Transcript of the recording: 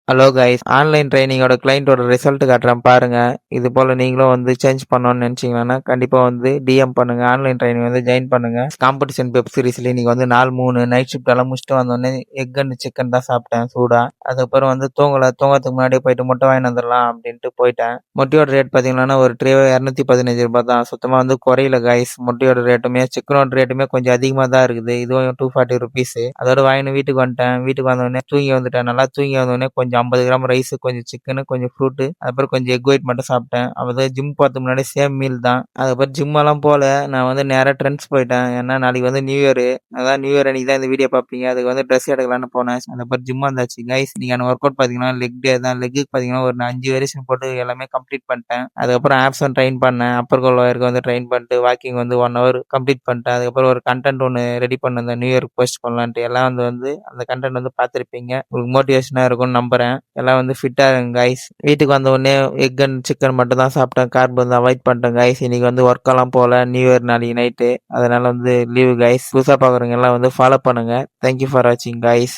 Hello guys, online ட்ரைனிங்கோட கிளையண்ட்டோட result காட்டுறேன் பாருங்க. இது போல நீங்களும் வந்து சேஞ்ச் பண்ணணும்னு நினைச்சீங்கன்னா கண்டிப்பா வந்து டிஎம் பண்ணுங்க. ஆன்லைன் ட்ரைனிங் வந்து ஜாயின் பண்ணுங்க. காம்படிஷன் வெப் சீரிஸ்ல இன்னைக்கு வந்து நாள் 3 நைட் ஷிஃப்ட் எல்லாம் முடிச்சுட்டு வந்தோடனே எக் அண்ட் சிக்கன் தான் சாப்பிட்டேன் சூடா. அதுக்கப்புறம் வந்து தூங்கறதுக்கு முன்னாடியே போயிட்டு முட்டை வாங்கிட்டு வந்துடலாம் அப்படின்ட்டு போயிட்டேன். முட்டையோட ரேட் பாத்தீங்கன்னா ஒரு ட்ரே 215 தான். சுத்தமா வந்து குறையில கைஸ். முட்டையோட ரேட்டுமே சிக்கனோட ரேட்டுமே கொஞ்சம் அதிகமா தான் இருக்குது. இதுவும் 240 ருபீஸ். அதோட வாங்கிட்டு வீட்டுக்கு வந்துட்டேன். வீட்டுக்கு வந்தோடனே தூங்கி வந்துட்டேன். நல்லா தூங்கி வந்தோடனே கொஞ்சம் 50 கிராம் ரைஸ், கொஞ்சம் சிக்கனு, கொஞ்சம் ஃப்ரூட்டு, அதுக்கப்புறம் கொஞ்சம் எக் ஒயிட் மட்டும் சாப்பிட்டேன். அப்பதான் ஜிம் போறதுக்கு முன்னாடி சேம் மீல் தான். அதுக்கப்புறம் ஜிம் எல்லாம் போல. நான் வந்து நேரா ட்ரெண்ட்ஸ் போயிட்டேன். ஏன்னா நாளைக்கு வந்து நியூ இயர். அதான் நியூ இயர் அன்னைக்கு தான் இந்த வீடியோ பார்ப்பீங்க. அதுக்கு வந்து ட்ரெஸ் எடுக்கலான்னு போனேன். அதுக்கப்புறம் ஜிம் வந்தாச்சு கைஸ். நீங்க ஒர்க் அவுட் பாத்தீங்கன்னா லெக் டே தான். லெக்குக்கு பாத்தீங்கன்னா ஒரு 5 வேரியேஷன் போட்டு எல்லாமே கம்ப்ளீட் பண்ணிட்டேன். அதுக்கப்புறம் ஆப்ஸும் ட்ரெயின் பண்ணேன். அப்பர் கோல்வாயருக்கு வந்து ட்ரெயின் பண்ணிட்டு வாக்கிங் வந்து 1 ஹவர் கம்ப்ளீட் பண்ணிட்டேன். அதுக்கப்புறம் ஒரு கண்டென்ட் ஒன்று ரெடி பண்ணிருந்தேன். நியூ இயர் போஸ்ட் பண்ணலான்ட்டு. எல்லாம் வந்து அந்த கண்டென்ட் வந்து பார்த்துருப்பீங்க. உங்களுக்கு மோட்டிவேஷனா இருக்கும்னு நம்புறேன். எல்லாம் வந்து ஃபிட்டா இருங்க கைஸ். வீட்டுக்கு வந்த உடனே எக் அண்ட் சிக்கன் மட்டும் தான் சாப்பிட்டேன். கார்ப் வந்து அவாய்ட் பண்ணிட்டேன் கைஸ். இன்னைக்கு வந்து ஒர்க் எல்லாம் போல. நியூ இயர் நாளைக்கு நைட்டு. அதனால வந்து லீவு கைஸ். புதுசா பாக்குறவங்க எல்லாம் வந்து ஃபாலோ பண்ணுங்க. தேங்க்யூ ஃபார் வாட்சிங் கைஸ்.